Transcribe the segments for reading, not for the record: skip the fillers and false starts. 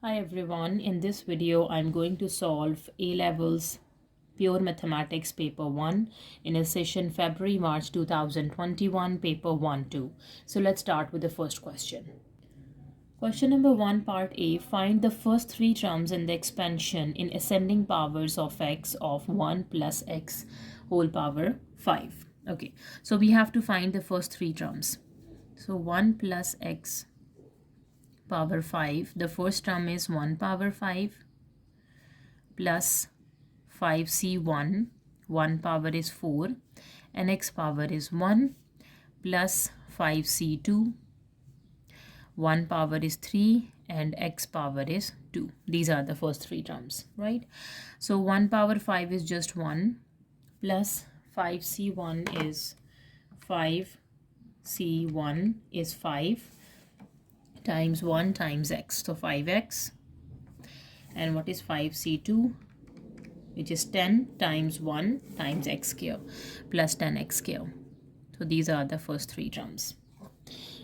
Hi everyone, in this video I'm going to solve A-Levels Pure Mathematics Paper 1 in a session February-March 2021, Paper 1-2. So let's start with the first question. Question number 1, Part A. Find the first three terms in the expansion in ascending powers of x of 1 plus x whole power 5. Okay, so we have to find the first three terms. So 1 plus x power 5. The first term is 1 power 5 plus 5c1. 1 power is 4 and x power is 1 plus 5c2. 1 power is 3 and x power is 2. These are the first three terms, right? So 1 power 5 is just 1 plus 5c1 is 5c1 is 5 times 1 times x, so 5x. And what is 5c2, which is 10 times 1 times x square plus 10x square. So these are the first three terms.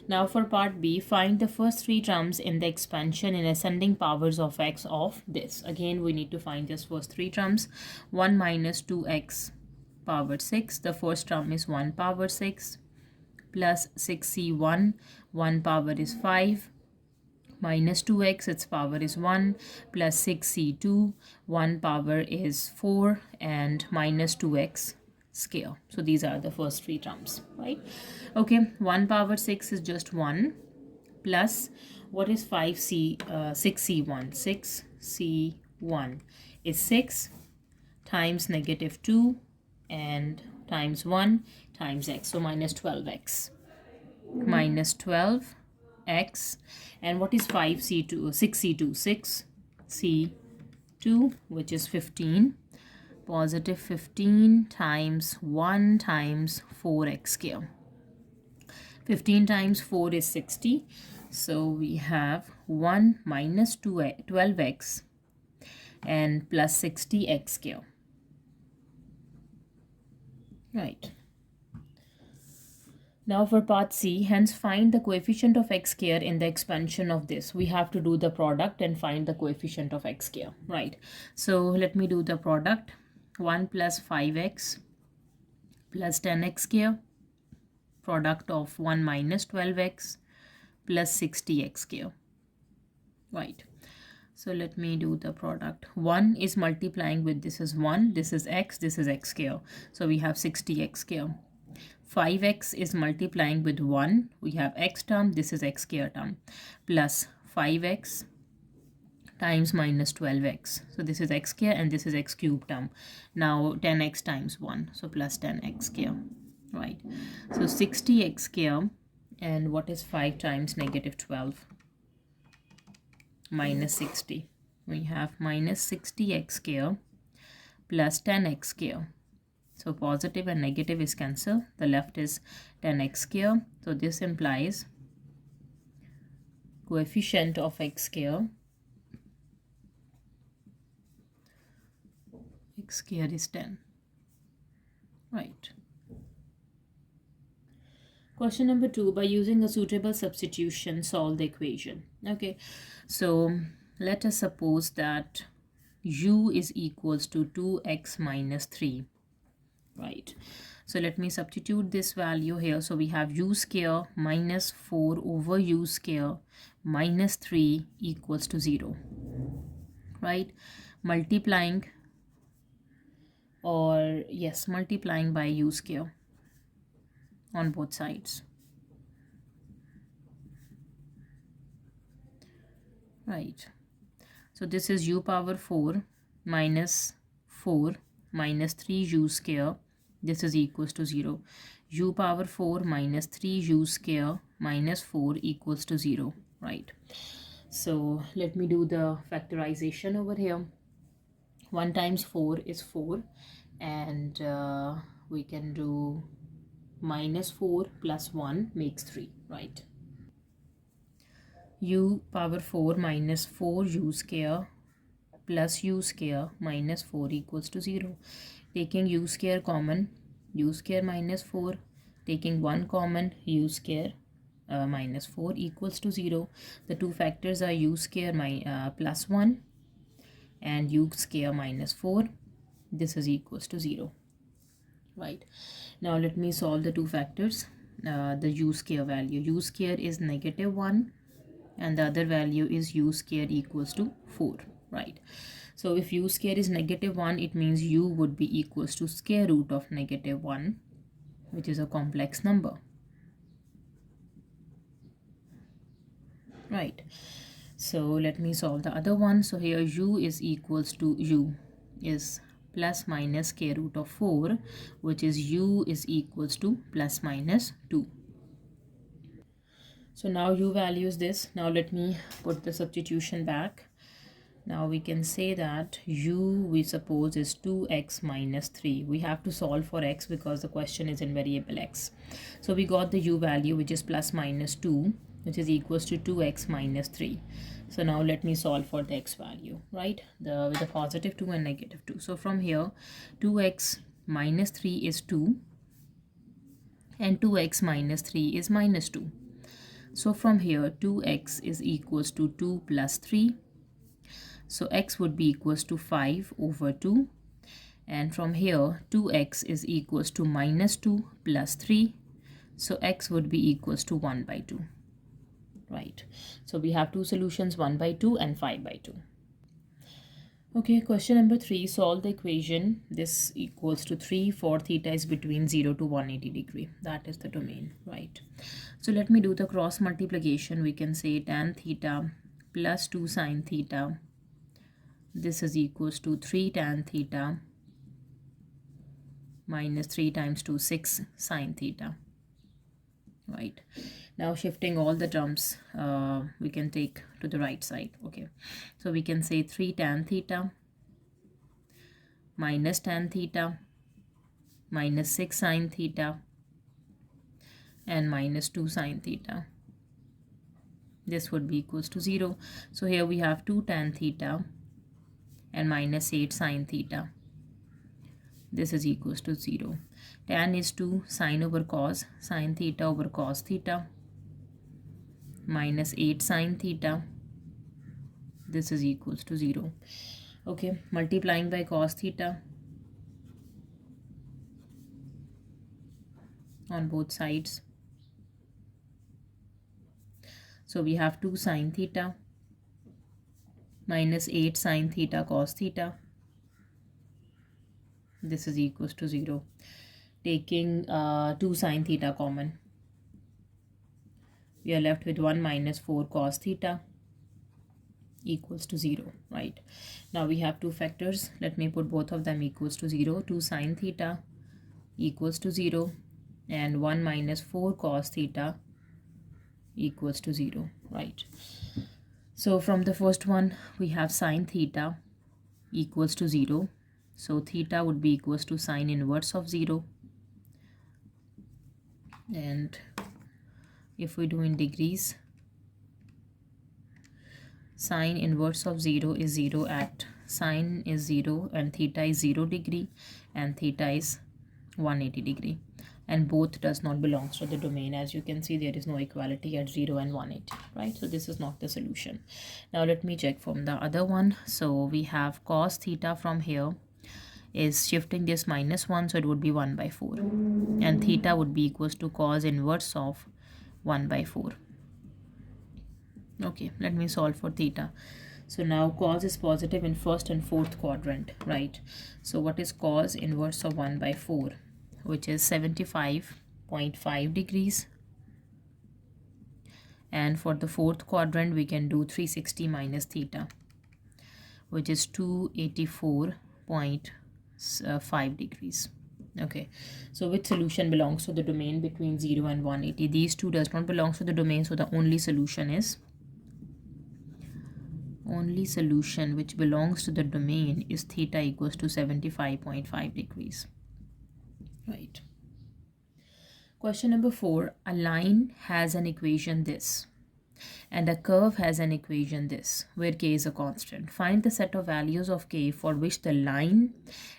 Now for part B, find the first three terms in the expansion in ascending powers of x of this. Again, we need to find just first three terms. 1 minus 2x power 6. The first term is 1 power 6 plus 6c1. 1 power is 5 minus 2x, its power is 1 plus 6c2. 1 power is 4 and minus 2x square. So these are the first three terms, right? Okay, 1 power 6 is just 1 plus what is 6c1? 6c1 is 6 times negative 2 and times 1 times x, so minus 12x. Minus 12x. And what is 5c2? 6c2? 6c2, which is 15. Positive 15 times 1 times 4x square. 15 times 4 is 60. So we have 1 minus 12x and plus 60x square. Right. Now for part C, hence find the coefficient of x square in the expansion of this. We have to do the product and find the coefficient of x square, right? So let me do the product. 1 plus 5x plus 10x square, product of 1 minus 12x plus 60x square, right? So let me do the product. 1 is multiplying with this is 1, this is x square. So we have 60x square. 5x is multiplying with 1, we have x term, this is x square term, plus 5x times minus 12x. So this is x square and this is x cube term. Now 10x times 1, so plus 10x square, right? So 60x square, and what is 5 times negative 12? Minus 60. We have minus 60x square plus 10x square. So positive and negative is cancelled. The left is 10x square. So this implies coefficient of x square. X square is 10. Right. Question number 2. By using a suitable substitution, solve the equation. Okay. So let us suppose that u is equals to 2x minus 3. Right, so let me substitute this value here. So we have u square minus 4 over u square minus 3 equals to 0, right? Multiplying, or yes, multiplying by u square on both sides, right? So this is u power 4 minus 4 minus 3 u square. This is equals to 0. U power 4 minus 3 u square minus 4 equals to 0, right? So let me do the factorization over here. 1 times 4 is 4, and we can do minus 4 plus 1 makes 3, right? U power 4 minus 4 u square plus u square minus 4 equals to 0. Taking u square common, u square minus 4, taking 1 common, u square minus 4 equals to 0. The two factors are u square plus 1 and u square minus 4. This is equals to 0. Right. Now let me solve the two factors. The u square value. U square is negative 1 and the other value is u square equals to 4. Right. So if u square is negative 1, it means u would be equals to square root of negative 1, which is a complex number. Right. So let me solve the other one. So here u is equals to u is plus minus square root of 4, which is u is equals to plus minus 2. So now u value is this. Now let me put the substitution back. Now we can say that u, we suppose, is 2x minus 3. We have to solve for x because the question is in variable x. So we got the u value, which is plus minus 2, which is equals to 2x minus 3. So now let me solve for the x value, right? With a positive 2 and negative 2. So from here, 2x minus 3 is 2 and 2x minus 3 is minus 2. So from here, 2x is equals to 2 plus 3. So x would be equals to 5 over 2. And from here, 2x is equals to minus 2 plus 3. So x would be equals to 1 by 2. Right. So we have two solutions, 1 by 2 and 5 by 2. Okay, question number 3. Solve the equation. This equals to 3 for theta is between 0 to 180 degree. That is the domain, right? So let me do the cross multiplication. We can say tan theta plus 2 sine theta. This is equals to 3 tan theta minus 3 times 2, 6 sine theta. Right. Now shifting all the terms, we can take to the right side. Okay. So we can say 3 tan theta minus tan theta minus 6 sine theta and minus 2 sine theta. This would be equals to 0. So here we have 2 tan theta and minus 8 sine theta. This is equals to 0. Tan is 2 sine over cos, sine theta over cos theta, minus 8 sine theta. This is equals to 0. Okay, multiplying by cos theta on both sides. So we have 2 sine theta minus 8 sine theta cos theta. This is equals to 0. Taking 2 sine theta common, we are left with 1 minus 4 cos theta equals to 0, right? Now we have two factors. Let me put both of them equals to 0. 2 sine theta equals to 0 and 1 minus 4 cos theta equals to 0, right? So from the first one, we have sine theta equals to 0. So theta would be equals to sine inverse of 0. And if we do in degrees, sine inverse of 0 is 0 at sine is 0 and theta is 0 degree and theta is 180 degree. And both does not belongs to the domain. As you can see, there is no equality at 0 and 180, right? So this is not the solution. Now let me check from the other one. So we have cos theta from here is shifting this minus 1, so it would be 1 by 4. And theta would be equals to cos inverse of 1 by 4. Okay, let me solve for theta. So now cos is positive in first and fourth quadrant, right? So what is cos inverse of 1 by 4? Which is 75.5 degrees. And for the fourth quadrant, we can do 360 minus theta, which is 284.5 degrees. Okay, so which solution belongs to the domain between 0 and 180? These two does not belong to the domain, so the only solution which belongs to the domain is theta equals to 75.5 degrees. Right. Question number 4. A line has an equation this. and a curve has an equation this, where k is a constant. Find the set of values of k for which the line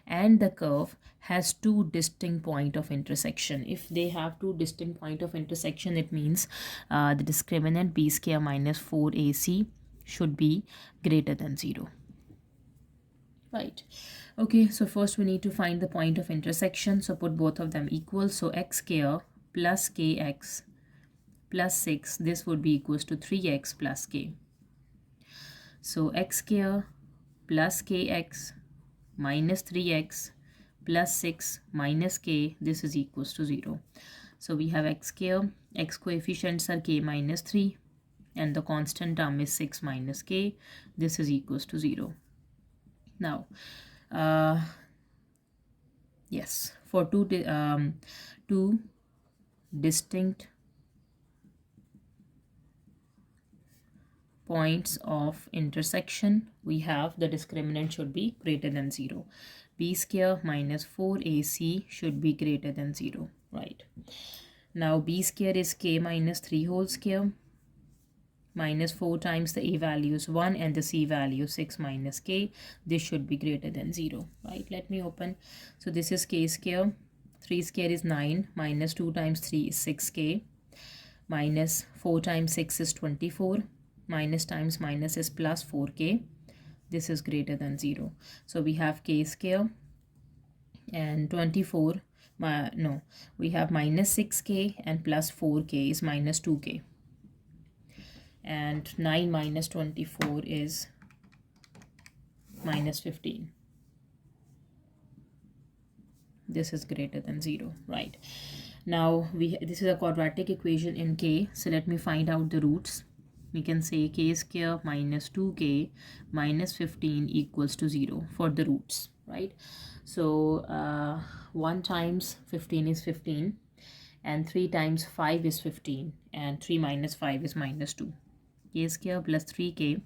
and the curve has two distinct point of intersection. If they have two distinct point of intersection, it means the discriminant b square minus 4ac should be greater than 0. Right. Okay, so first we need to find the point of intersection. So put both of them equal. So x square plus kx plus 6, this would be equals to 3x plus k. So x square plus kx minus 3x plus 6 minus k, this is equals to 0. So we have x square, x coefficients are k minus 3, and the constant term is 6 minus k, this is equals to 0. Now, yes, for two distinct points of intersection, we have the discriminant should be greater than 0. b square minus 4ac should be greater than 0, right? Now b square is k minus 3 whole square minus 4 times the a value is 1 and the c value 6 minus k. This should be greater than 0, right? Let me open. So this is k square. 3 square is 9 minus 2 times 3 is 6k minus 4 times 6 is 24 minus times minus is plus 4k. This is greater than 0. So we have k square and 24. No, we have minus 6k and plus 4k is minus 2k. And 9 minus 24 is minus 15. This is greater than 0, right? Now this is a quadratic equation in k. So let me find out the roots. We can say k square minus 2k minus 15 equals to 0 for the roots, right? So 1 times 15 is 15, and 3 times 5 is 15, and 3 minus 5 is minus 2. K square plus 3k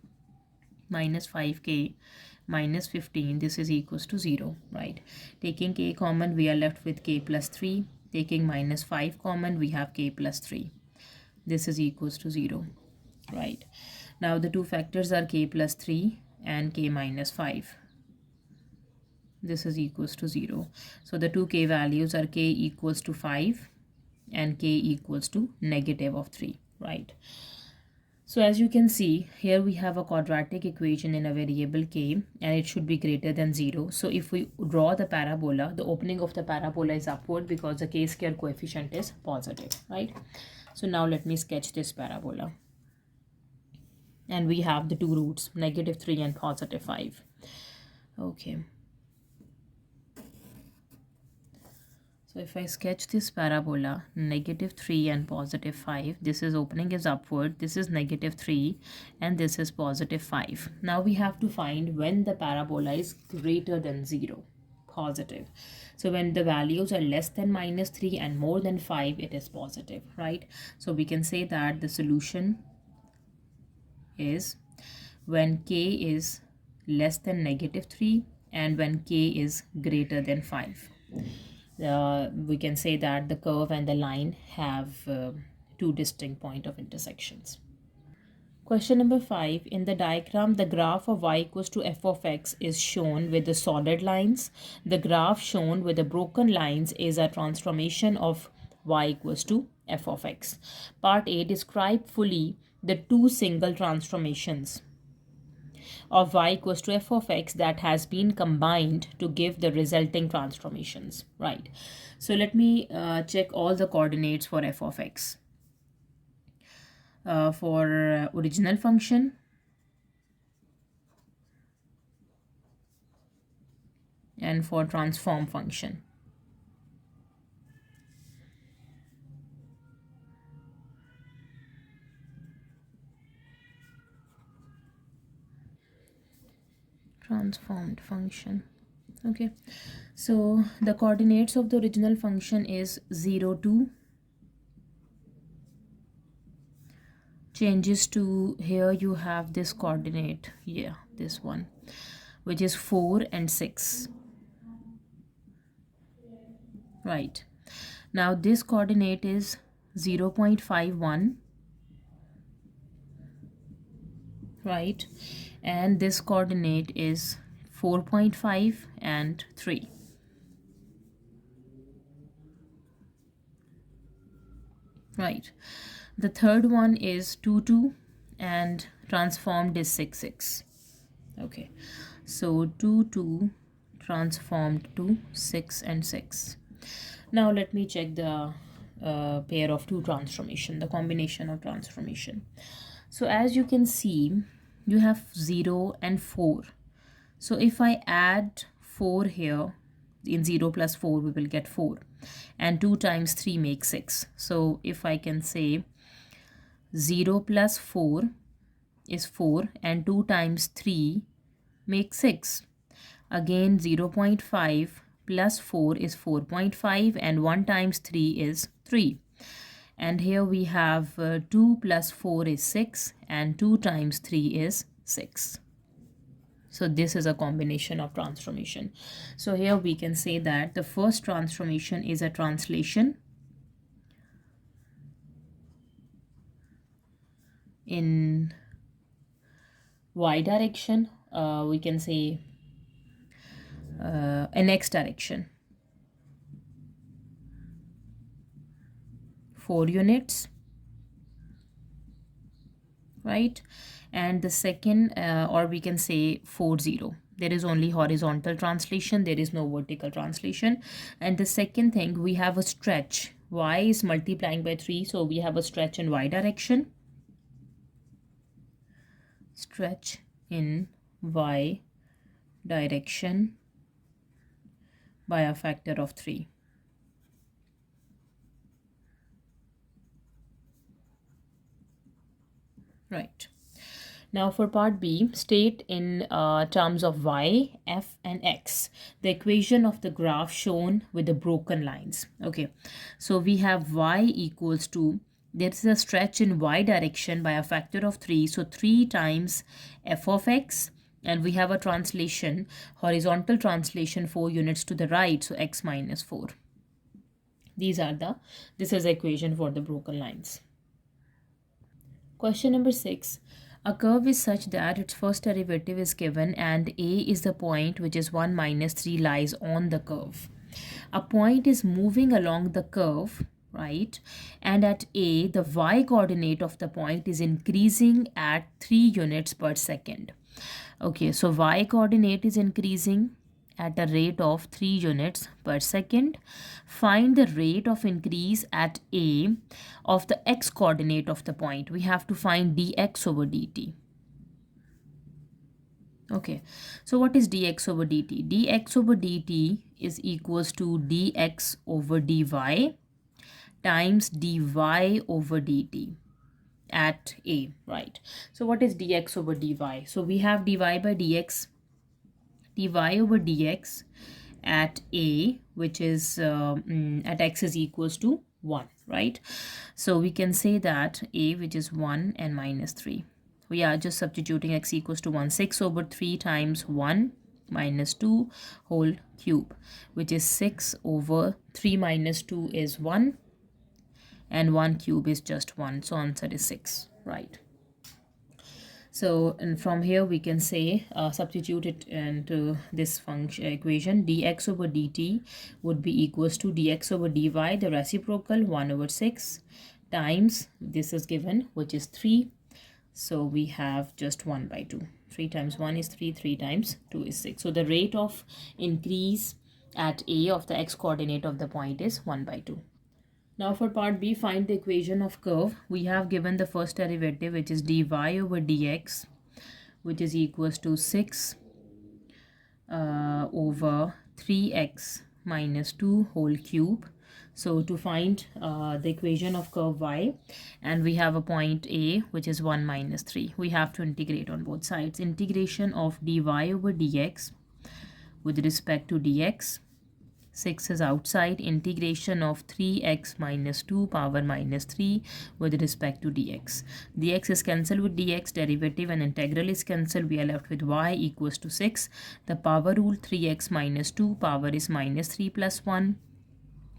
minus 5k minus 15, this is equals to 0, right? Taking k common, we are left with k plus 3. Taking minus 5 common, we have k plus 3. This is equals to 0, right? Now the two factors are k plus 3 and k minus 5. This is equals to 0. So the two k values are k equals to 5 and k equals to negative of 3, right? So as you can see, here we have a quadratic equation in a variable k, and it should be greater than 0. So if we draw the parabola, the opening of the parabola is upward because the k square coefficient is positive, right? So now let me sketch this parabola. And we have the two roots, negative 3 and positive 5. Okay. So if I sketch this parabola, negative 3 and positive 5, this is opening is upward, this is negative 3, and this is positive 5. Now we have to find when the parabola is greater than 0, positive. So when the values are less than minus 3 and more than 5, it is positive, right? So we can say that the solution is when k is less than negative 3 and when k is greater than 5. We can say that the curve and the line have two distinct point of intersections. Question number 5. In the diagram, the graph of y equals to f of x is shown with the solid lines. The graph shown with the broken lines is a transformation of y equals to f of x. Part A, describe fully the two single transformations of y equals to f of x that has been combined to give the resulting transformations, right? So let me check all the coordinates for f of x. For original function, and for transform function. Transformed function. Okay, so the coordinates of the original function is 0, 2, changes to here you have this coordinate, yeah, this one, which is 4 and 6, right? Now this coordinate is 0.51, right? And this coordinate is 4.5 and 3. Right. The third one is 2, 2 and transformed is 6, 6. Okay. So 2, 2 transformed to 6 and 6. Now let me check the pair of two transformation, the combination of transformation. So as you can see, you have 0 and 4. So if I add 4 here, in 0 plus 4 we will get 4, and 2 times 3 makes 6. So if I can say 0 plus 4 is 4 and 2 times 3 makes 6. Again 0.5 plus 4 is 4.5 and 1 times 3 is 3. And here we have 2 plus 4 is 6 and 2 times 3 is 6. So this is a combination of transformation. So here we can say that the first transformation is a translation in y direction. We can say an x direction. 4 units, right? And the second, or we can say 4, 0. There is only horizontal translation, there is no vertical translation. And the second thing, we have a stretch. Y is multiplying by 3, so we have a stretch in y direction. Stretch in y direction by a factor of 3. Right. Now for part B, state in terms of y, f and x the equation of the graph shown with the broken lines. Okay, so we have y equals to, there is a stretch in y direction by a factor of 3, so 3 times f of x, and we have a translation, horizontal translation 4 units to the right, so x minus 4. This is the equation for the broken lines. Question number 6. A curve is such that its first derivative is given and A is the point which is 1 minus 3 lies on the curve. A point is moving along the curve, right? And at A, the y coordinate of the point is increasing at 3 units per second. Okay, so y coordinate is increasing at a rate of 3 units per second. Find the rate of increase at A of the x coordinate of the point. We have to find dx over dt. Okay, so what is dx over dt? Dx over dt is equals to dx over dy times dy over dt at A, right? So what is dx over dy? So we have dy by dx, dy over dx at A, which is at x is equals to 1, right? So we can say that A, which is 1 and minus 3. We are just substituting x equals to 1. 6 over 3 times 1 minus 2 whole cube, which is 6 over 3 minus 2 is 1 and 1 cube is just 1. So answer is 6, right? So and from here we can say substitute it into this function equation. Dx over dt would be equals to dx over dy, the reciprocal 1 over 6 times this is given, which is 3. So we have just 1 by 2. 3 times 1 is 3, 3 times 2 is 6. So the rate of increase at A of the x coordinate of the point is 1 by 2. Now for part B, find the equation of curve. We have given the first derivative, which is dy over dx, which is equals to 6 over 3x minus 2 whole cube. So to find the equation of curve y, and we have a point A, which is 1 minus 3. We have to integrate on both sides. Integration of dy over dx with respect to dx. 6 is outside. Integration of 3x minus 2 power minus 3 with respect to dx. Dx is cancelled with dx, derivative and integral is cancelled. We are left with y equals to 6. The power rule, 3x minus 2 power is minus 3 plus 1.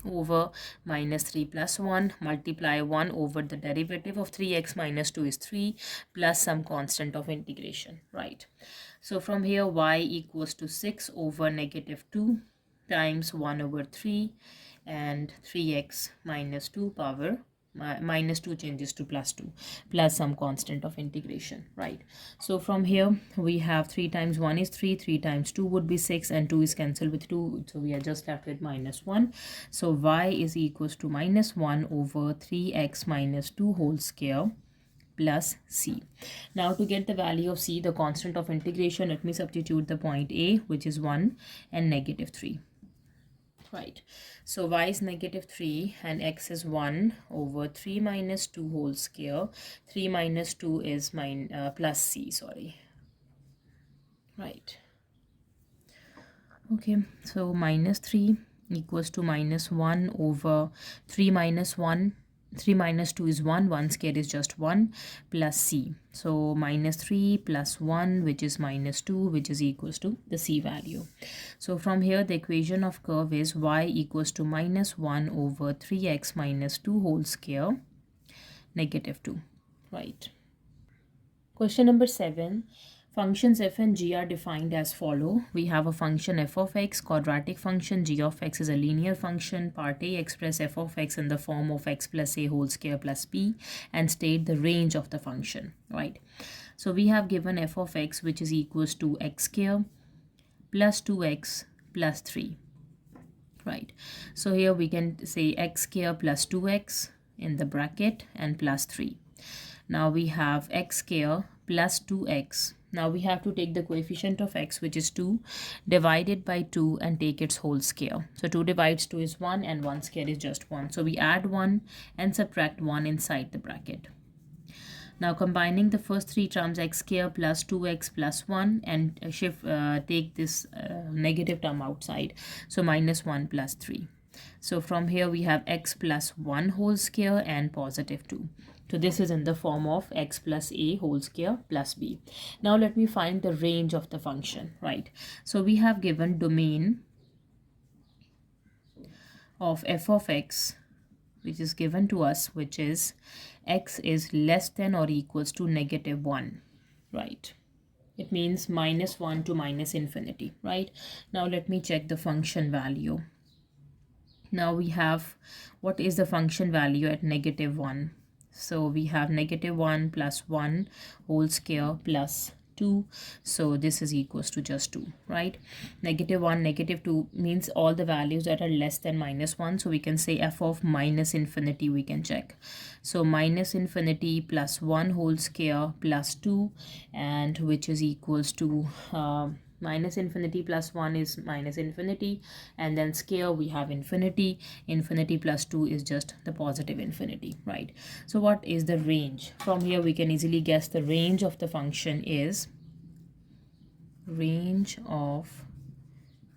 over minus 3 plus 1, multiply 1 over the derivative of 3x minus 2 is 3 plus some constant of integration, right? So from here y equals to 6 over negative 2 times 1 over 3 and 3x minus 2 power minus 2 changes to plus 2 plus some constant of integration, right? So from here we have 3 times 1 is 3, 3 times 2 would be 6, and 2 is cancelled with 2, so we are just left with minus 1. So y is equals to minus 1 over 3x minus 2 whole square plus c. Now to get the value of c, the constant of integration, let me substitute the point a, which is 1, and negative 3. Right, so y is negative 3 and x is 1 over 3 minus 2 whole square. 3 minus 2 is plus c, sorry. Right, okay, so minus 3 equals to minus 1 over 3 minus 1. 3 minus 2 is 1, 1 square is just 1, plus c. So minus 3 plus 1, which is minus 2, which is equals to the c value. So from here the equation of curve is y equals to minus 1 over 3x minus 2 whole square, negative 2, right? Question number 7. Functions f and g are defined as follow. We have a function f of x, quadratic function, g of x is a linear function. Part A, express f of x in the form of x plus a whole square plus b and state the range of the function, right? So we have given f of x, which is equals to x square plus 2x plus 3, right? So here we can say x square plus 2x in the bracket and plus 3. Now we have x square plus 2x. Now we have to take the coefficient of x, which is 2, divided by 2 and take its whole square. So 2 divides 2 is 1 and 1 square is just 1. So we add 1 and subtract 1 inside the bracket. Now combining the first three terms, x square plus 2x plus 1, and take this negative term outside. So minus 1 plus 3. So from here we have x plus 1 whole square and positive 2. So this is in the form of x plus a whole square plus b. Now let me find the range of the function, right? So we have given domain of f of x, which is given to us, which is x is less than or equals to negative 1, right? It means minus 1 to minus infinity, right? Now let me check the function value. Now we have, what is the function value at negative 1? So we have negative 1 plus 1 whole square plus 2. So this is equals to just 2, right? Negative 1, negative 2 means all the values that are less than minus 1. So we can say f of minus infinity, we can check. So minus infinity plus 1 whole square plus 2, and which is equals to minus infinity plus 1 is minus infinity, and then square we have infinity. Infinity plus 2 is just the positive infinity, right? So what is the range? From here we can easily guess the range of the function is range of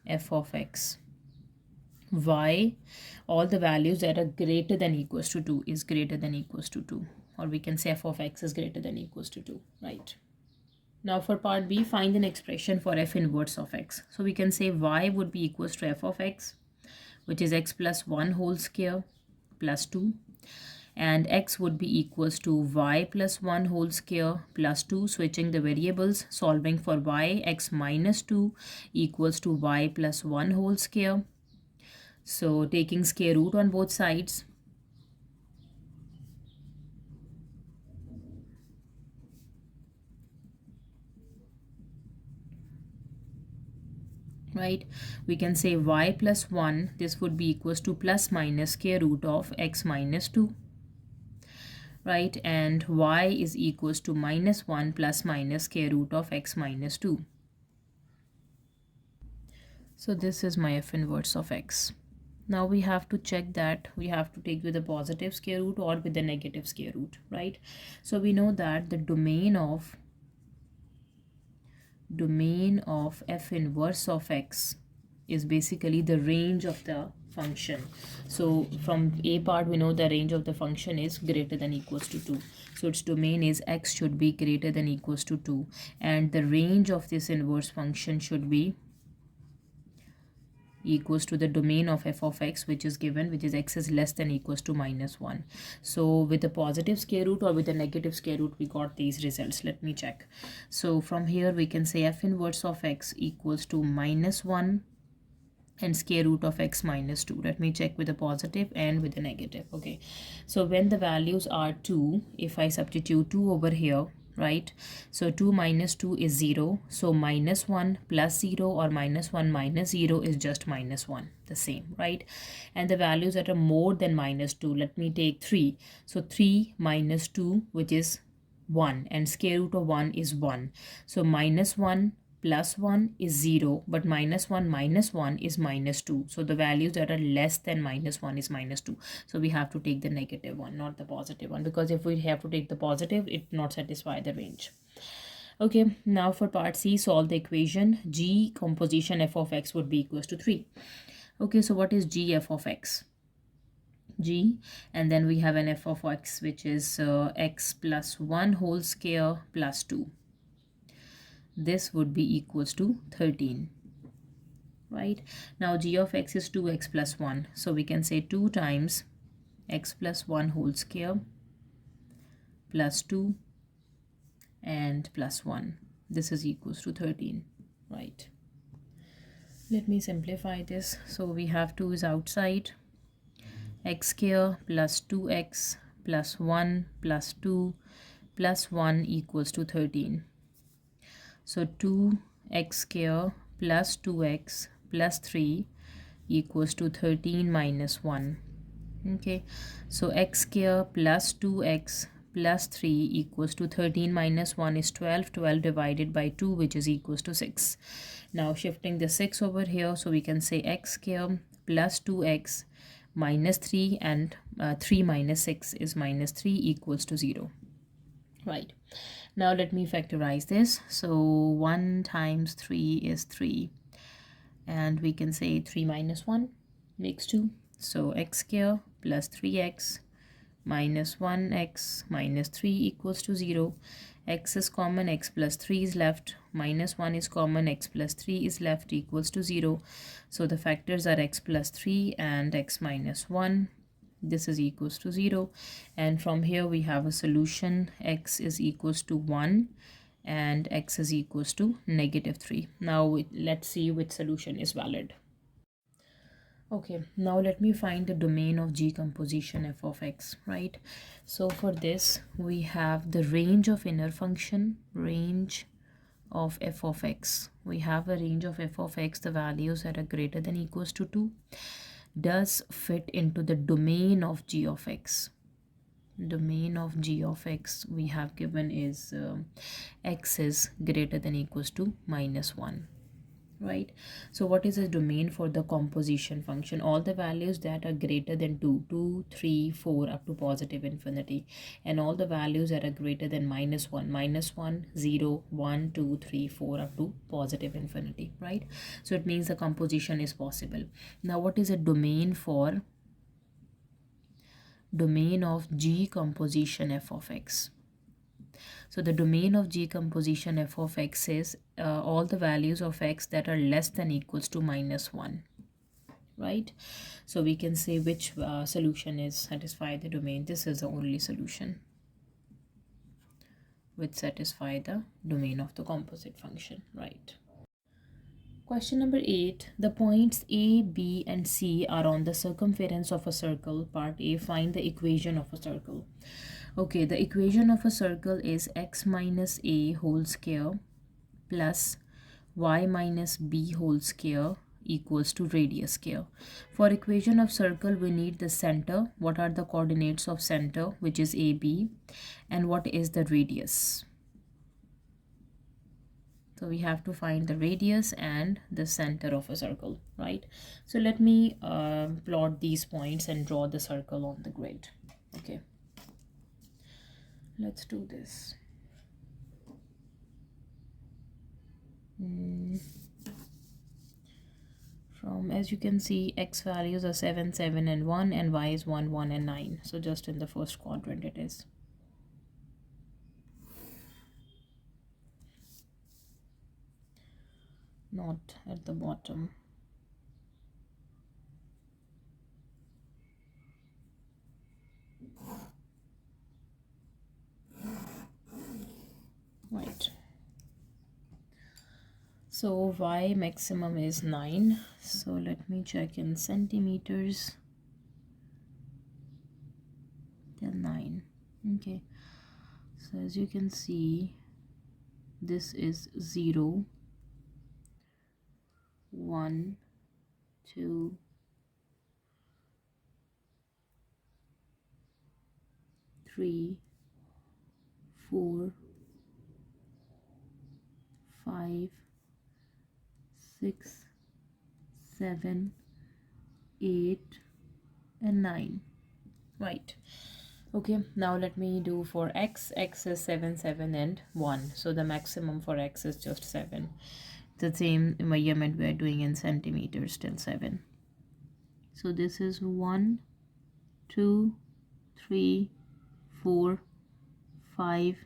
f of x y, all the values that are greater than equals to 2 is greater than equals to 2, or we can say f of x is greater than equals to 2, right? Now for part B, find an expression for f inverse of x. So we can say y would be equals to f of x, which is x plus 1 whole square plus 2, and x would be equals to y plus 1 whole square plus 2. Switching the variables, solving for y, x minus 2 equals to y plus 1 whole square. So taking square root on both sides, right? We can say y plus 1, this would be equals to plus minus square root of x minus 2, right? And y is equals to minus 1 plus minus square root of x minus 2. So this is my f inverse of x. Now we have to check that we have to take with a positive square root or with a negative square root, right? So we know that the domain of f inverse of x is basically the range of the function. So from a part we know the range of the function is greater than equals to 2. So its domain is x should be greater than equals to 2, and the range of this inverse function should be equals to the domain of f of x, which is given, which is x is less than equals to -1. So with a positive square root or with a negative square root, we got these results. Let me check. So from here we can say f inverse of x equals to -1 and square root of x minus 2. Let me check with a positive and with a negative. Okay, so when the values are 2, if I substitute 2 over here, right, so 2 minus 2 is 0, so -1 plus 0 or -1 minus 0 is just -1, the same, right? And the values that are more than -2, let me take 3, so 3 minus 2, which is 1, and square root of 1 is 1, so -1 plus 1 is 0, but -1 minus 1 is -2. So the values that are less than -1 is -2. So we have to take the negative one, not the positive one, because if we have to take the positive, it not satisfy the range. Okay, now for part C, solve the equation. G composition f of x would be equals to 3. Okay, so what is g f of x? G, and then we have an f of x, which is x plus 1 whole square plus 2. This would be equals to 13, right? Now g of x is 2x plus 1, so we can say 2 times x plus 1 whole square plus 2 and plus 1. This is equals to 13, right? Let me simplify this. So we have 2 is outside, x square plus 2x plus 1 plus 2 plus 1 equals to 13. So 2x square plus 2x plus 3 equals to 13 minus 1. Okay, so x square plus 2x plus 3 equals to 13 minus 1 is 12. 12 divided by 2, which is equals to 6. Now shifting the 6 over here, so we can say x square plus 2x minus 3, and 3 minus 6 is minus 3 equals to 0. Right, now let me factorize this. So 1 times 3 is 3, and we can say 3 minus 1 makes 2. So x square plus 3x minus 1x minus 3 equals to 0. X is common, x plus 3 is left, minus 1 is common, x plus 3 is left, equals to 0. So the factors are x plus 3 and x minus 1. This is equals to 0, and from here we have a solution. X is equals to 1 and x is equals to -3. Now let's see which solution is valid. Okay, now let me find the domain of G composition f of x, right? So for this we have the range of inner function, range of f of x. We have a range of f of x, the values that are greater than equals to 2 does fit into the domain of g of x. Domain of g of x we have given is x is greater than equals to -1, right? So what is the domain for the composition function? All the values that are greater than 2, 3, 4 up to positive infinity, and all the values that are greater than -1, 0, 1, 2, 3, 4 up to positive infinity, right? So it means the composition is possible. Now what is a domain for domain of G composition f of x? So the domain of G composition f of x is all the values of x that are less than equals to -1, right? So we can say which solution is satisfy the domain. This is the only solution which satisfy the domain of the composite function, right? Question number 8. The points A, B, and C are on the circumference of a circle. Part A, find the equation of a circle. Okay, the equation of a circle is x minus a whole square plus y minus b whole square equals to radius square. For equation of circle, we need the center. What are the coordinates of center, which is AB, and what is the radius? So we have to find the radius and the center of a circle, right? So let me plot these points and draw the circle on the grid. Okay, let's do this. From, as you can see, x values are 7, 7, and 1, and y is 1, 1, and 9. So just in the first quadrant it is. Not at the bottom. So y maximum is 9. So let me check in centimeters. Till 9. Okay, so as you can see, this is 0, 1, 2, 3, 4, 5, 6, 7, 8, and 9. Right. Okay, now let me do for x. X is 7, 7, and 1. So the maximum for x is just 7. The same measurement we are doing in centimeters till 7. So this is 1, 2, 3, 4, 5,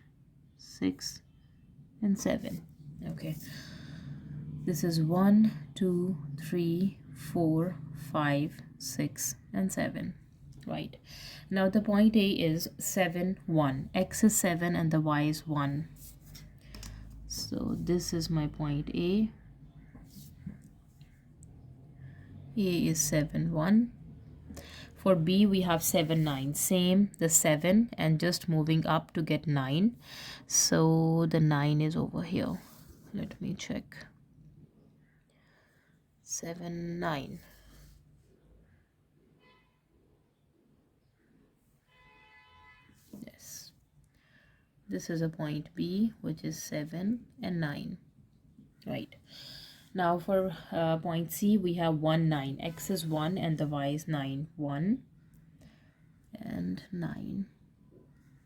6, and 7. Okay, this is 1, 2, 3, 4, 5, 6, and 7. Right, now the point A is 7, 1. X is 7 and the y is 1. So this is my point A. A is 7, 1. For B, we have 7, 9. Same, the 7 and just moving up to get 9. So the 9 is over here. Let me check. 7, 9. Yes. This is a point B, which is 7 and 9. Right. Now for point C, we have 1, 9. X is 1 and the y is 9. 1 and 9.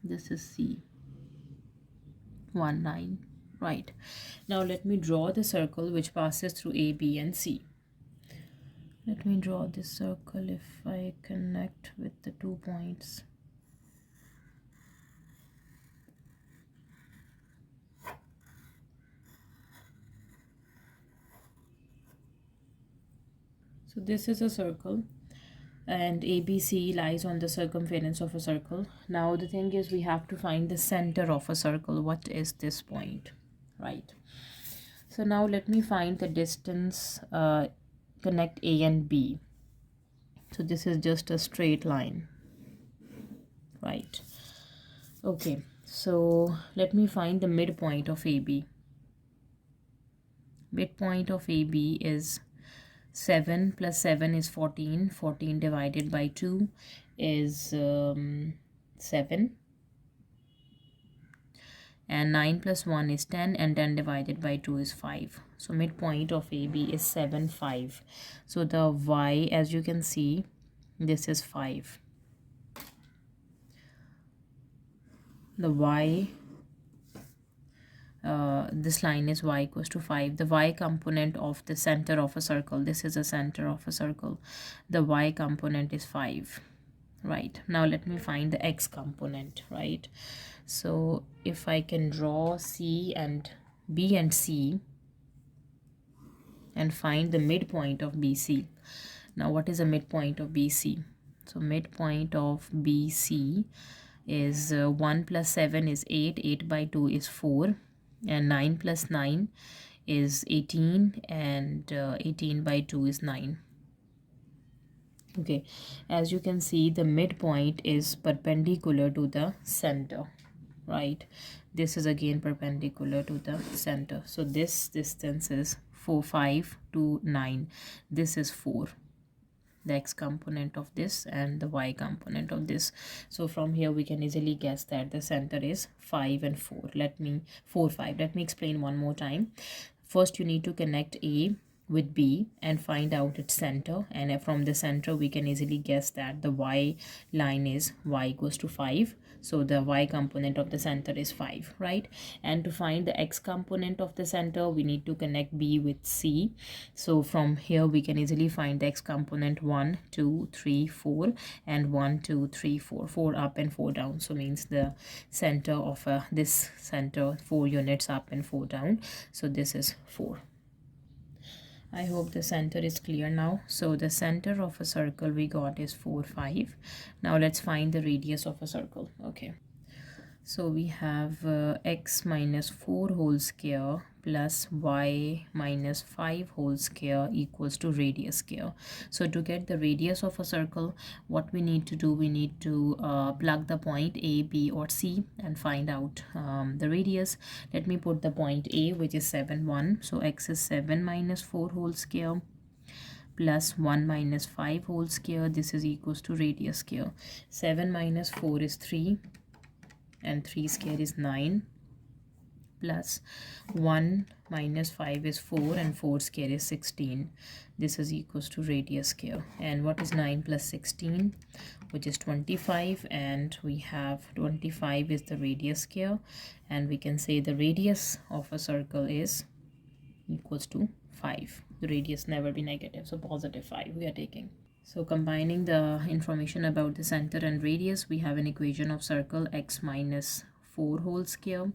This is C. 1, 9. Right. Now let me draw the circle which passes through A, B, and C. Let me draw this circle if I connect with the 2 points. So this is a circle and ABC lies on the circumference of a circle. Now the thing is, we have to find the center of a circle. What is this point? Right. So now let me find the distance, connect A and B. So this is just a straight line. Right. Okay, so let me find the midpoint of AB. Midpoint of AB is 7 plus 7 is 14. 14 divided by 2 is 7. And 9 plus 1 is 10, and 10 divided by 2 is 5. So midpoint of AB is 7, 5. So the y, as you can see, this is 5. The y, this line is y equals to 5. The y component of the center of a circle, this is a center of a circle, the y component is 5. Right, now let me find the x component. Right, so if I can draw C and B and C and find the midpoint of BC. Now what is the midpoint of BC? So midpoint of BC is 1 plus 7 is 8. 8 by 2 is 4. And 9 plus 9 is 18. And 18 by 2 is 9. Okay, as you can see, the midpoint is perpendicular to the center. Right, this is again perpendicular to the center. So this distance is 4, 5 to 9. This is 4, the x component of this and the y component of this. So from here we can easily guess that the center is 5 and 4. 4, 5. Let me explain one more time. First you need to connect A with B and find out its center, and from the center we can easily guess that the y line is y equals to 5. So the y component of the center is 5, right? And to find the x component of the center, we need to connect B with C. So from here we can easily find the x component 1, 2, 3, 4, and 1, 2, 3, 4. 4 up and 4 down. So means the center of this center, 4 units up and 4 down. So this is 4. I hope the center is clear now. So the center of a circle we got is 4, 5. Now let's find the radius of a circle. Okay. So we have x minus 4 whole square plus y minus 5 whole square equals to radius square. So to get the radius of a circle, what we need to do, we need to plug the point A, B or C and find out the radius. Let me put the point A, which is 7, 1. So x is 7 minus 4 whole square plus 1 minus 5 whole square. This is equals to radius square. 7 minus 4 is 3 and 3 square is 9 plus 1 minus 5 is 4 and 4 square is 16. This is equals to radius square. And what is 9 plus 16, which is 25, and we have 25 is the radius square, and we can say the radius of a circle is equals to 5. The radius never be negative, so positive 5 we are taking. So combining the information about the center and radius, we have an equation of circle x minus 4 whole square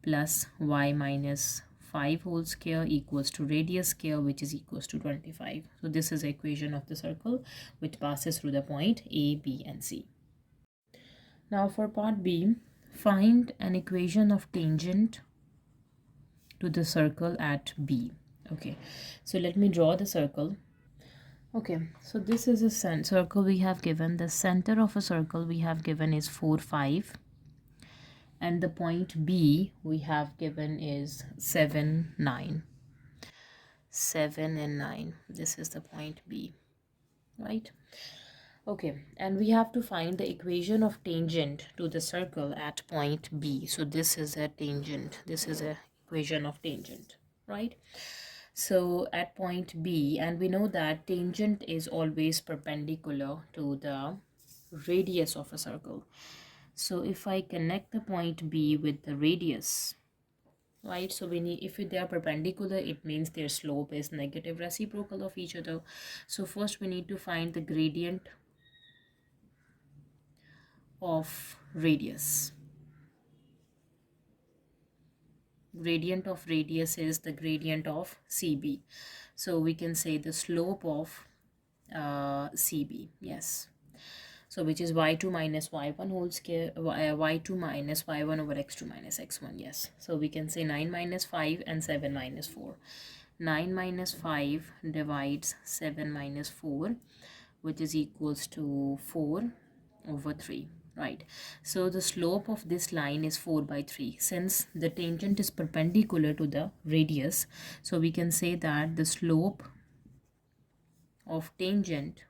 plus y minus 5 whole square equals to radius square, which is equals to 25. So this is the equation of the circle which passes through the point A, B and C. Now for part B, find an equation of tangent to the circle at B. Okay, so let me draw the circle. Okay, so this is a circle we have given. The center of a circle we have given is 4, 5. And the point B we have given is 7, 9. 7 and 9. This is the point B, right? Okay, and we have to find the equation of tangent to the circle at point B. So this is a tangent. This is a equation of tangent, right? So at point B, and we know that tangent is always perpendicular to the radius of a circle. So if I connect the point B with the radius, right, so we need, if they are perpendicular, it means their slope is negative reciprocal of each other. So first we need to find the gradient of radius. Gradient of radius is the gradient of CB. So we can say the slope of CB, yes. So which is y2 minus y1 whole square, y2 minus y1 over x2 minus x1, yes. So we can say 9 minus 5 and 7 minus 4. 9 minus 5 divides 7 minus 4, which is equals to 4 over 3. Right, so the slope of this line is 4 by 3. Since the tangent is perpendicular to the radius, so we can say that the slope of tangent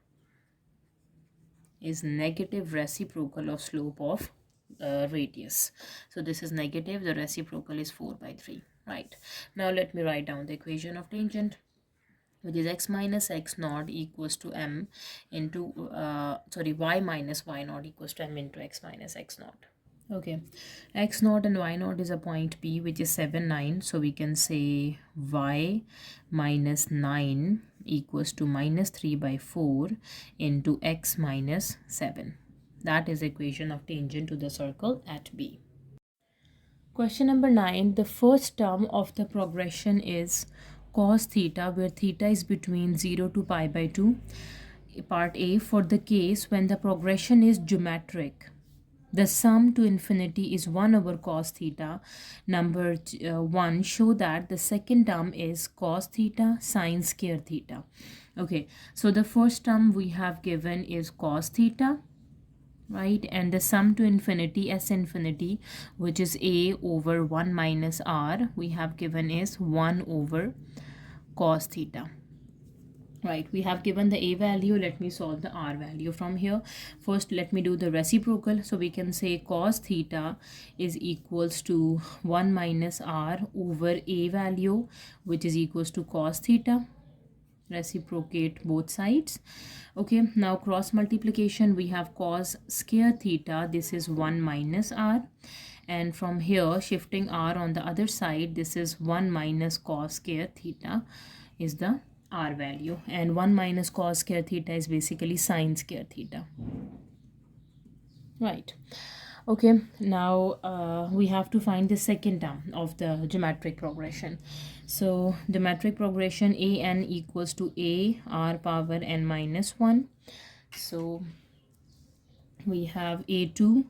is negative reciprocal of slope of radius. So this is negative, the reciprocal is 4 by 3. Right, now let me write down the equation of tangent, which is x minus x naught equals to m into y minus y naught equals to m into x minus x naught. Okay, x naught and y naught is a point P, which is 7, 9. So we can say y minus 9 equals to minus 3 by 4 into x minus 7. That is the equation of tangent to the circle at B. Question number 9. The first term of the progression is cos theta, where theta is between 0 to pi by 2. Part A, for the case when the progression is geometric, the sum to infinity is 1 over cos theta. Number 1, show that the second term is cos theta sine square theta. Okay, so the first term we have given is cos theta, right, and the sum to infinity, s infinity, which is a over 1 minus r, we have given is 1 over cos theta. Right, we have given the a value. Let me solve the r value from here. First, let me do the reciprocal. So we can say cos theta is equals to 1 minus r over a value, which is equals to cos theta. Reciprocate both sides. Okay, now cross multiplication, we have cos square theta. This is 1 minus r. And from here, shifting r on the other side, this is 1 minus cos square theta is the r value, and 1 minus cos square theta is basically sine square theta. Right, okay, now we have to find the second term of the geometric progression. So geometric progression, a n equals to a r power n minus 1. So we have a2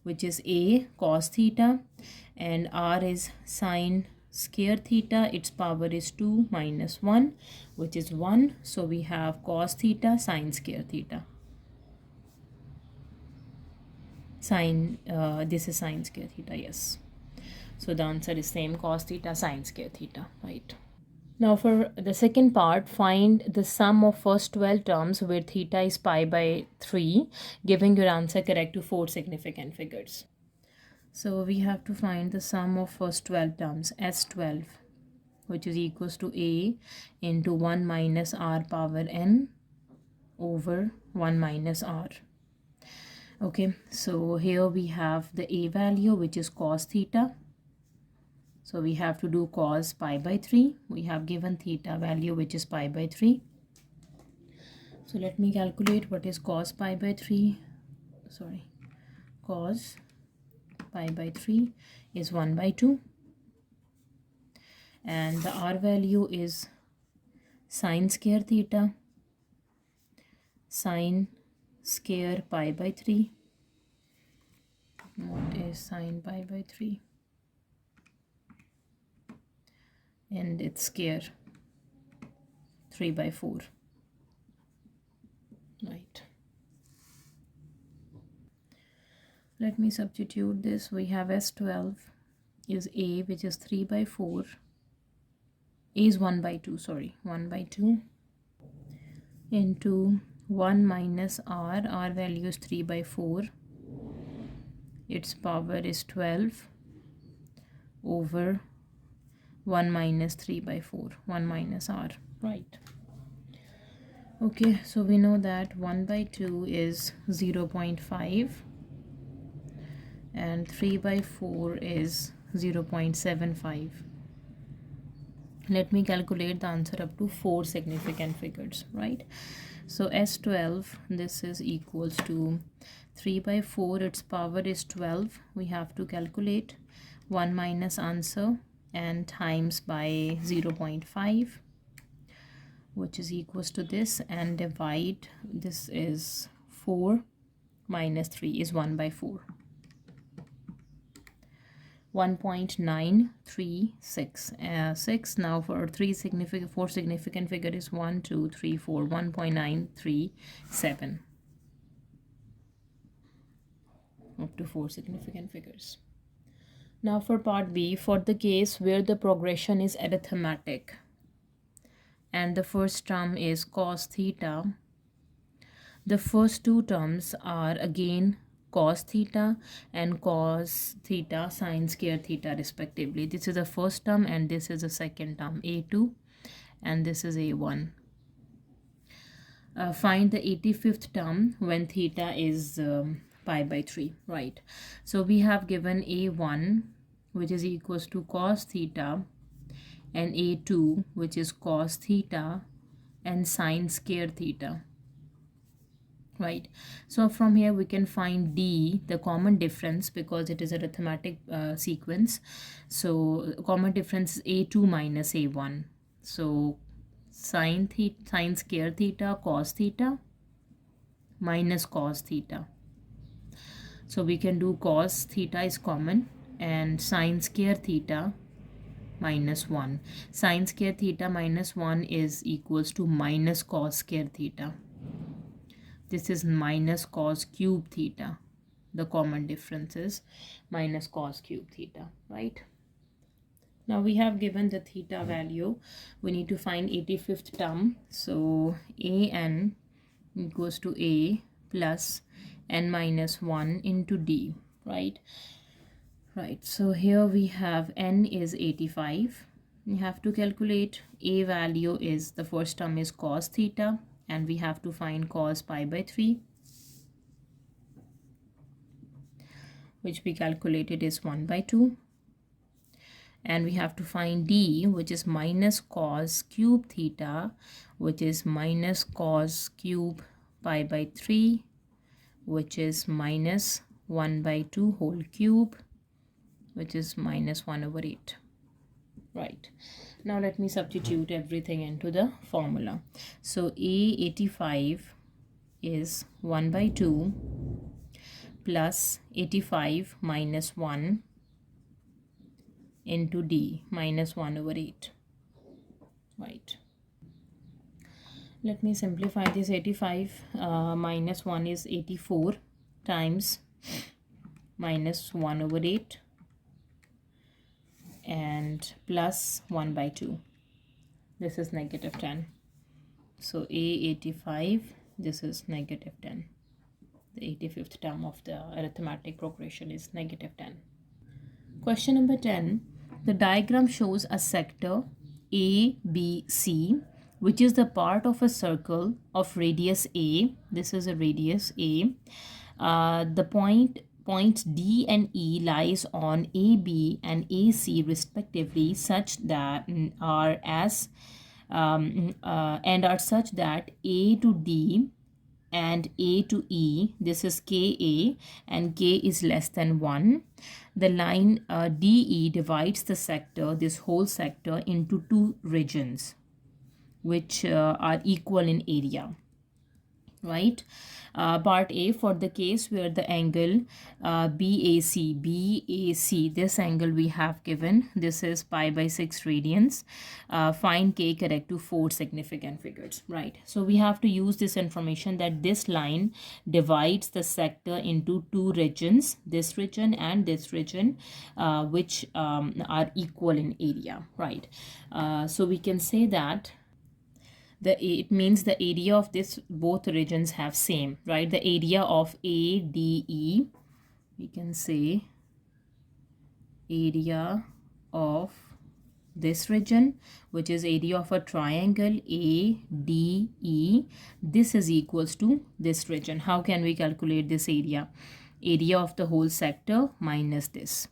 which is a cos theta, and r is sine square theta. Its power is 2 minus 1, which is 1. So we have cos theta sine square theta. This is sine square theta, yes. So the answer is same, cos theta sine square theta, right? Now for the second part, find the sum of first 12 terms where theta is pi by 3, giving your answer correct to 4 significant figures. So we have to find the sum of first 12 terms, S12, which is equals to a into 1 minus r power n over 1 minus r. Okay, so here we have the a value, which is cos theta. So we have to do cos pi by 3. We have given theta value, which is pi by 3. So let me calculate what is cos pi by 3. Sorry, cos pi by 3 is 1 by 2. And the r value is sine square theta. Sine square pi by 3. What is sine pi by 3? And it's square 3 by 4, right? Let me substitute this. We have S12 is a, which is 3 by 4. A is 1 by 2, sorry, 1 by 2 into 1 minus r. R value is 3 by 4. Its power is 12 over 1 minus 3 by 4, 1 minus r, right? Okay, so we know that 1 by 2 is 0.5 and 3 by 4 is 0.75. Let me calculate the answer up to 4 significant figures, right? So S12, this is equals to 3 by 4, its power is 12. We have to calculate 1 minus answer and times by 0.5, which is equals to this, and divide. This is 4 minus 3 is 1 by 4. 1.936 6. Now for 4 significant figure is 1 2 3 4, 1.937 up to 4 significant figures. Now for part B, for the case where the progression is arithmetic and the first term is cos theta, the first two terms are again cos theta and cos theta sine square theta respectively. This is the first term and this is the second term, a2, and this is a1. Find the 85th term when theta is pi by 3, right? So we have given a1, which is equals to cos theta, and a2, which is cos theta and sine square theta, right? So from here we can find d, the common difference, because it is a arithmetic sequence. So common difference is a2 minus a1. So sine square theta cos theta minus cos theta. So we can do cos theta is common and sine square theta minus 1. Sine square theta minus 1 is equals to minus cos square theta. This is minus cos cube theta. The common difference is minus cos cube theta, right? Now we have given the theta value. We need to find 85th term. So an equals to a plus n minus 1 into d, right? Right, so here we have n is 85. We have to calculate a value is, the first term is cos theta, and we have to find cos pi by 3, which we calculated is 1 by 2. And we have to find d, which is minus cos cube theta, which is minus cos cube pi by 3, which is minus 1 by 2 whole cube, which is minus 1 over 8. Right, now let me substitute everything into the formula. So a85 is 1 by 2 plus 85 minus 1 into d minus 1 over 8. Right. Let me simplify this. 85 minus 1 is 84 times minus 1 over 8 and plus 1 by 2. This is negative 10. So A85, this is negative 10. The 85th term of the arithmetic progression is negative 10. Question number 10. The diagram shows a sector ABC, which is the part of a circle of radius A. This is a radius A. The points D and E lies on AB and AC respectively, such that are such that A to D and A to E, this is KA, and K is less than 1. The line DE divides the sector, this whole sector, into two regions which are equal in area. Right. Part A, for the case where the angle BAC, this angle we have given, this is pi by 6 radians. Find K correct to 4 significant figures. Right. So we have to use this information that this line divides the sector into two regions, this region and this region, which are equal in area. Right. So we can say that it means the area of this both regions have same, right? The area of ADE, we can say area of this region, which is area of a triangle ADE, this is equals to this region. How can we calculate this area? Area of the whole sector minus this.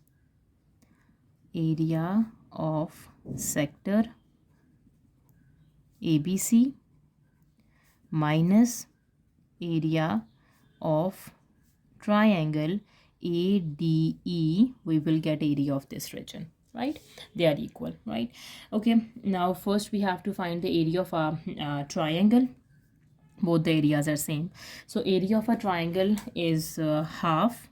Area of sector ABC minus area of triangle ADE, we will get area of this region, right? They are equal, right? Okay, now first we have to find the area of a triangle. Both the areas are same. So area of a triangle is half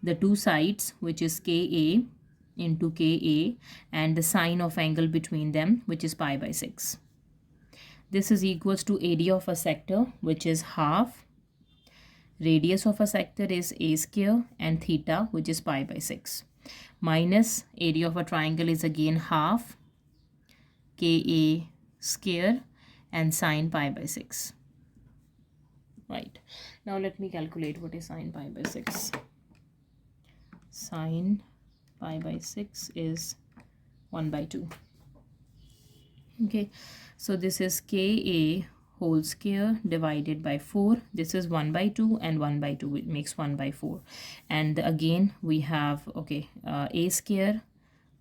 the two sides, which is KA into KA, and the sine of angle between them, which is pi by 6. This is equals to area of a sector, which is half. Radius of a sector is a square, and theta, which is pi by 6. Minus area of a triangle is again half KA square and sine pi by 6. Right. Now let me calculate what is sine pi by 6. Sine pi by 6 is 1 by 2. Okay, so this is Ka whole square divided by 4. This is 1 by 2 and 1 by 2. It makes 1 by 4. And again we have, okay, a square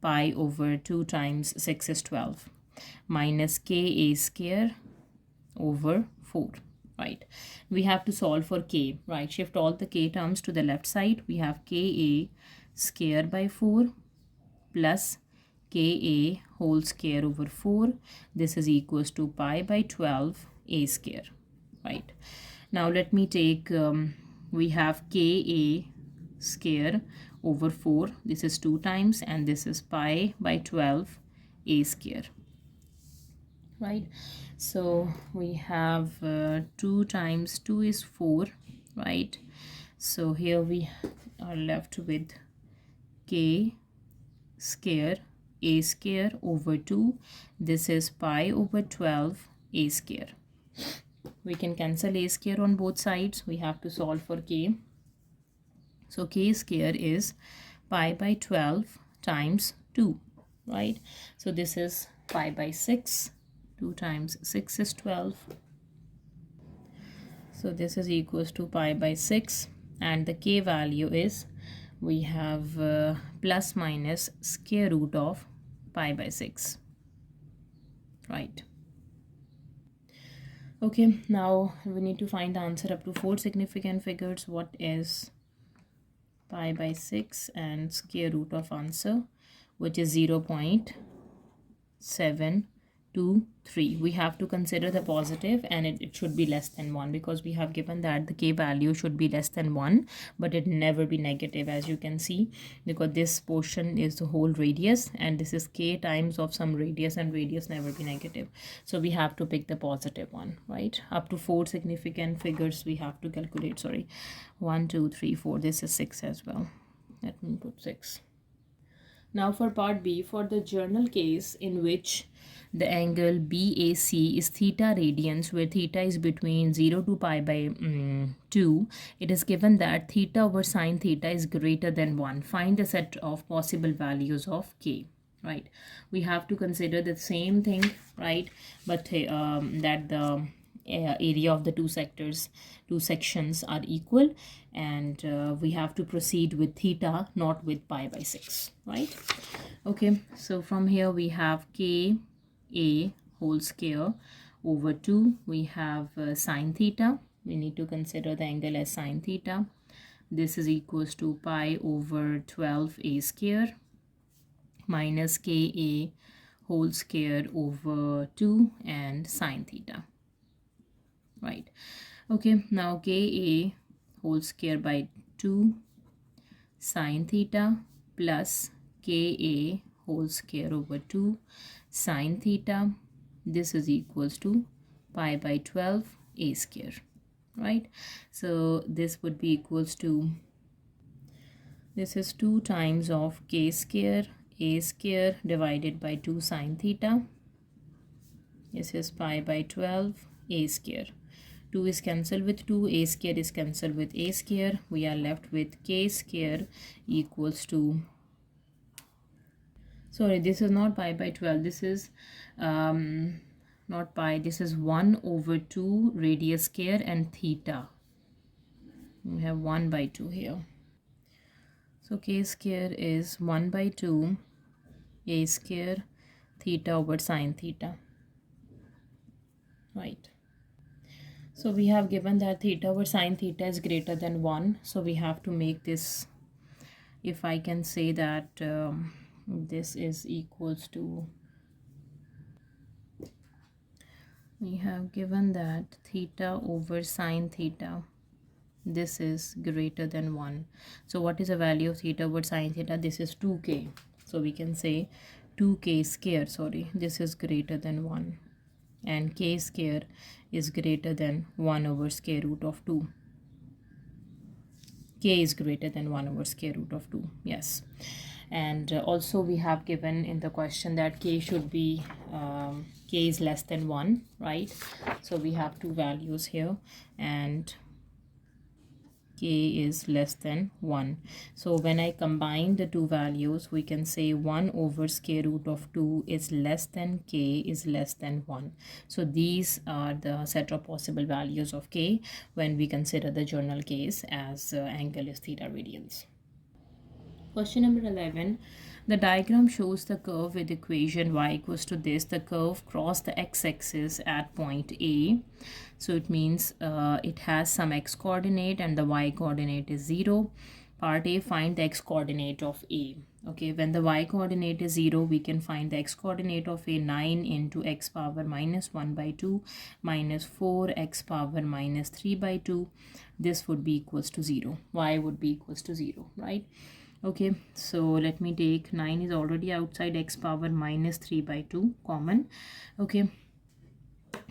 pi over 2 times 6 is 12 minus Ka square over 4. Right, we have to solve for K. Right, shift all the K terms to the left side. We have Ka square by 4 plus Ka whole square over 4. This is equals to pi by 12 a square. Right, now let me take we have Ka square over 4. This is 2 times, and this is pi by 12 a square. Right, so we have 2 times 2 is 4. Right, so here we are left with K square a square over 2. This is pi over 12 a square. We can cancel a square on both sides. We have to solve for K. So K square is pi by 12 times 2. Right, so this is pi by 6. 2 times 6 is 12. So this is equals to pi by 6, and the K value is, we have plus minus square root of pi by 6. Right. Okay, now we need to find the answer up to 4 significant figures. What is pi by 6 and square root of answer, which is 0.7 2, 3. We have to consider the positive, and it should be less than 1, because we have given that the k value should be less than 1, but it never be negative, as you can see, because this portion is the whole radius and this is k times of some radius, and radius never be negative. So we have to pick the positive one, right? Up to 4 significant figures we have to calculate. Sorry, 1, 2, 3, 4. This is 6 as well. Let me put 6. Now for part B, for the journal case in which the angle BAC is theta radians, where theta is between 0 to pi by 2, it is given that theta over sine theta is greater than 1. Find the set of possible values of k, right? We have to consider the same thing, right? But that the area of the two sections are equal, and we have to proceed with theta, not with pi by 6, right? Okay, so from here we have k a whole square over 2. We have sine theta. We need to consider the angle as sine theta. This is equals to pi over 12a square minus ka whole square over 2 and sine theta, right? Okay, now ka whole square by 2 sine theta plus ka whole square over 2 sine theta. This is equals to pi by 12 a square, right? So this would be equals to, this is 2 times of k square a square divided by 2 sine theta. This is pi by 12 a square. 2 is cancelled with 2, a square is cancelled with a square. We are left with k square equals to, sorry, this is not pi by 12, this is not pi, this is 1 over 2 radius square and theta. We have 1 by 2 here. So k square is 1 by 2 a square theta over sine theta, right? So we have given that theta over sine theta is greater than 1. So we have to make this, if I can say that this is equals to, we have given that theta over sine theta, this is greater than 1. So what is the value of theta over sine theta? This is 2k. So we can say 2k square, sorry, this is greater than 1. And k square is greater than 1 over square root of 2. K is greater than 1 over square root of 2, yes. And also we have given in the question that k should be, k is less than 1, right? So we have two values here, and k is less than 1. So when I combine the two values, we can say 1 over square root of 2 is less than k is less than 1. So these are the set of possible values of k when we consider the journal case as angle is theta radians. Question number 11. The diagram shows the curve with equation y equals to this. The curve crossed the x-axis at point A. So it means it has some x coordinate and the y coordinate is 0. Part A, find the x coordinate of A. Okay, when the y coordinate is 0, we can find the x coordinate of A, 9 into x power minus 1 by 2 minus 4 x power minus 3 by 2. This would be equals to 0. Y would be equals to 0, right? Okay, so let me take 9 is already outside, x power minus 3 by 2 common. Okay,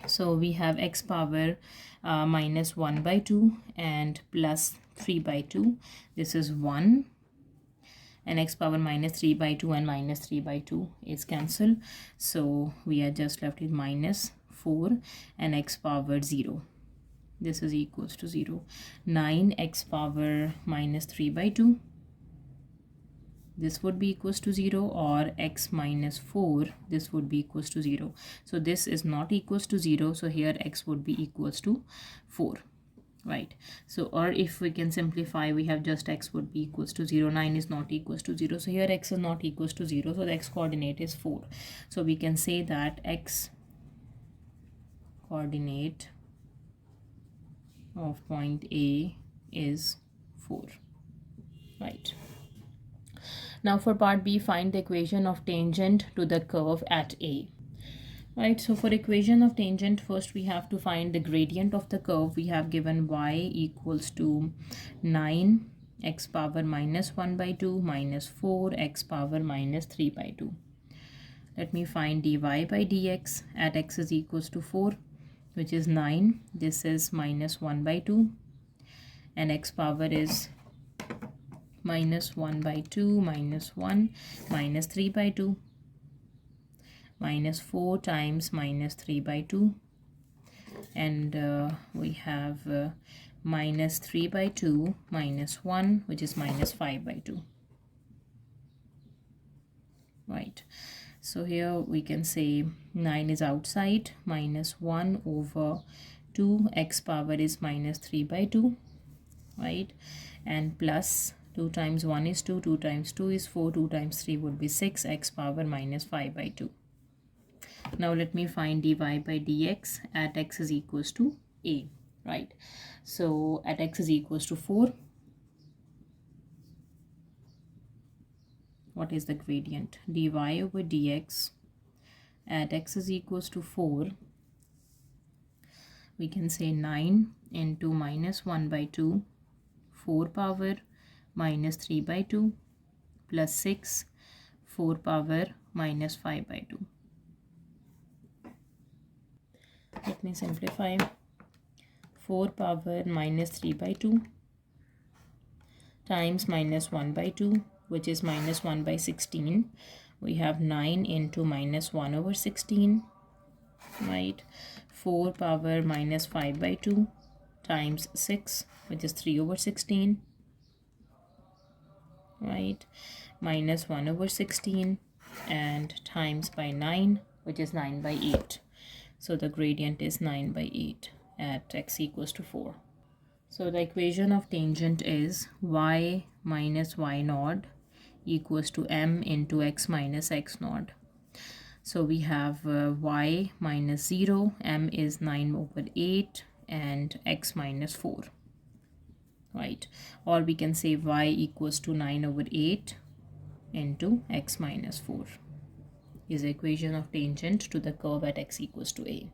so we have x power minus 1 by 2 and plus 3 by 2. This is 1, and x power minus 3 by 2 and minus 3 by 2 is cancelled. So we are just left with minus 4 and x power 0. This is equals to 0. 9 x power minus 3 by 2. This would be equals to 0, or x minus 4, this would be equals to 0. So this is not equals to 0, so here x would be equals to 4, right? So, or if we can simplify, we have just x would be equals to 0. 9 is not equals to 0, so here x is not equals to 0, so the x coordinate is 4. So we can say that x coordinate of point A is 4, right? Now for part B, find the equation of tangent to the curve at A. Right, so for equation of tangent, first we have to find the gradient of the curve. We have given y equals to 9 x power minus 1 by 2 minus 4 x power minus 3 by 2. Let me find dy by dx at x is equals to 4, which is 9. This is minus 1 by 2, and x power is minus 1 by 2 minus 1 minus 3 by 2 minus 4 times minus 3 by 2, and we have minus 3 by 2 minus 1, which is minus 5 by 2. Right, so here we can say 9 is outside, minus 1 over 2, x power is minus 3 by 2, right, and plus 2 times 1 is 2, 2 times 2 is 4, 2 times 3 would be 6, x power minus 5 by 2. Now let me find dy by dx at x is equals to a, right? So at x is equals to 4, what is the gradient? Dy over dx at x is equals to 4, we can say 9 into minus 1 by 2, 4 power minus 3 by 2 plus 6, 4 power minus 5 by 2. Let me simplify. 4 power minus 3 by 2 times minus 1 by 2, which is minus 1 by 16. We have 9 into minus 1 over 16, right? 4 power minus 5 by 2 times 6, which is 3 over 16, right? Minus 1 over 16 and times by 9, which is 9 by 8. So the gradient is 9 by 8 at x equals to 4. So the equation of tangent is y minus y naught equals to m into x minus x naught. So we have y minus 0, m is 9 over 8, and x minus 4, right? Or we can say y equals to 9 over 8 into x minus 4 is the equation of tangent to the curve at x equals to a.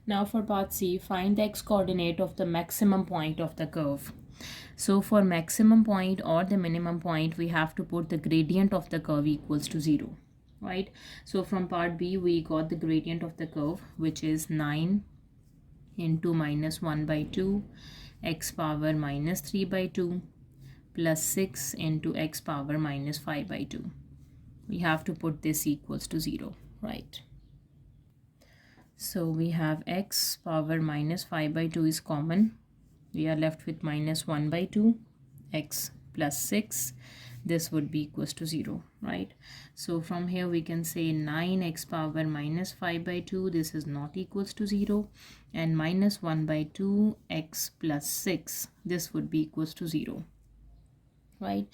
Now for part C, find the x-coordinate of the maximum point of the curve. So for maximum point or the minimum point, we have to put the gradient of the curve equals to 0, right? So from part B, we got the gradient of the curve, which is 9 into minus 1 by 2, x power minus 3 by 2, plus 6 into x power minus 5 by 2. We have to put this equals to 0, right? So we have x power minus 5 by 2 is common. We are left with minus 1 by 2, x plus 6. This would be equals to 0, right? So from here we can say 9x power minus 5 by 2. This is not equals to 0. And minus 1 by 2, x plus 6. This would be equals to 0. Right,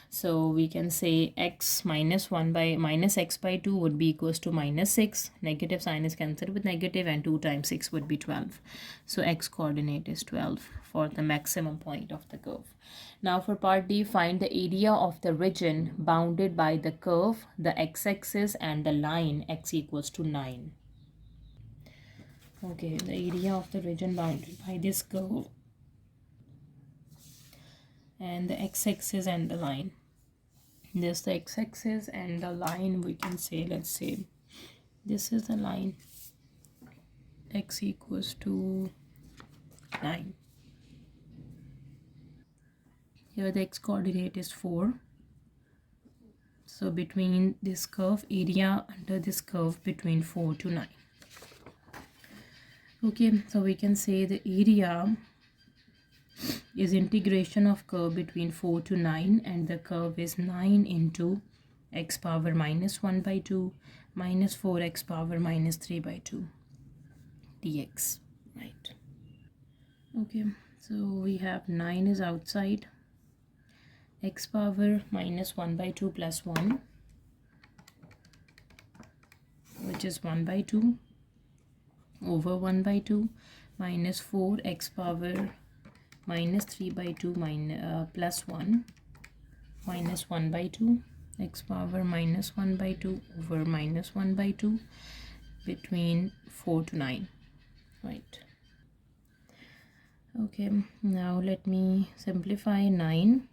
so we can say x minus 1 by minus x by 2 would be equals to minus 6. Negative sign is cancelled with negative, and 2 times 6 would be 12. So x coordinate is 12 for the maximum point of the curve. Now for part D, find the area of the region bounded by the curve, the x-axis, and the line x equals to 9. Okay, the area of the region bounded by this curve and the x-axis and the line. This the x-axis and the line, we can say, let's say this is the line, x equals to 9. Here the x coordinate is 4. So between this curve, area under this curve between 4 to 9. Okay, so we can say the area is integration of curve between 4 to 9, and the curve is 9 into x power minus 1 by 2 minus 4x power minus 3 by 2 dx, right? Okay, so we have 9 is outside, x power minus 1 by 2 plus 1, which is 1 by 2 over 1 by 2 minus 4 x power minus 3 by 2 plus 1 minus 1 by 2 x power minus 1 by 2 over minus 1 by 2 between 4 to 9, right? Okay, now let me simplify 9.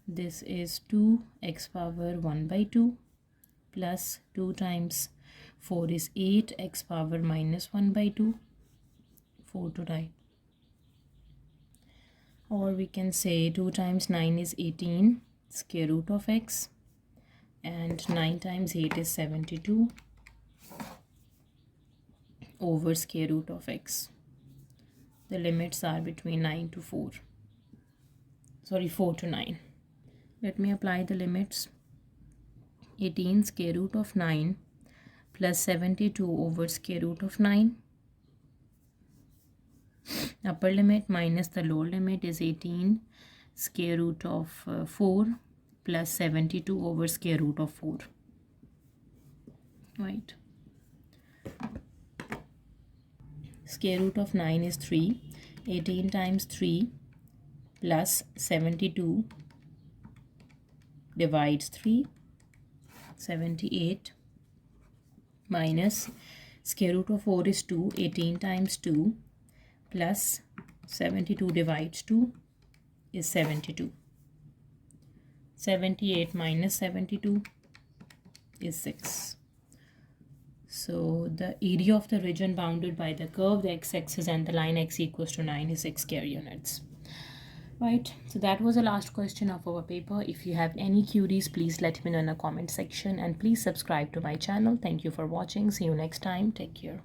This is 2x power 1 by 2 plus 2 times 4 is 8, x power minus 1 by 2, 4 to 9. Or we can say 2 times 9 is 18, square root of x, and 9 times 8 is 72 over square root of x. The limits are between 9 to 4. Sorry, 4 to 9. Let me apply the limits. 18 square root of 9 plus 72 over square root of 9. Upper limit minus the lower limit is 18 square root of 4 plus 72 over square root of 4. Right. Square root of 9 is 3. 18 times 3 plus 72 divides 3. 78 minus square root of 4 is 2. 18 times 2 plus 72 divides 2 is 72. 78 minus 72 is 6. So the area of the region bounded by the curve, the x-axis, and the line x equals to 9 is 6 square units. Right, so that was the last question of our paper. If you have any queries, please let me know in the comment section, and please subscribe to my channel. Thank you for watching. See you next time. Take care.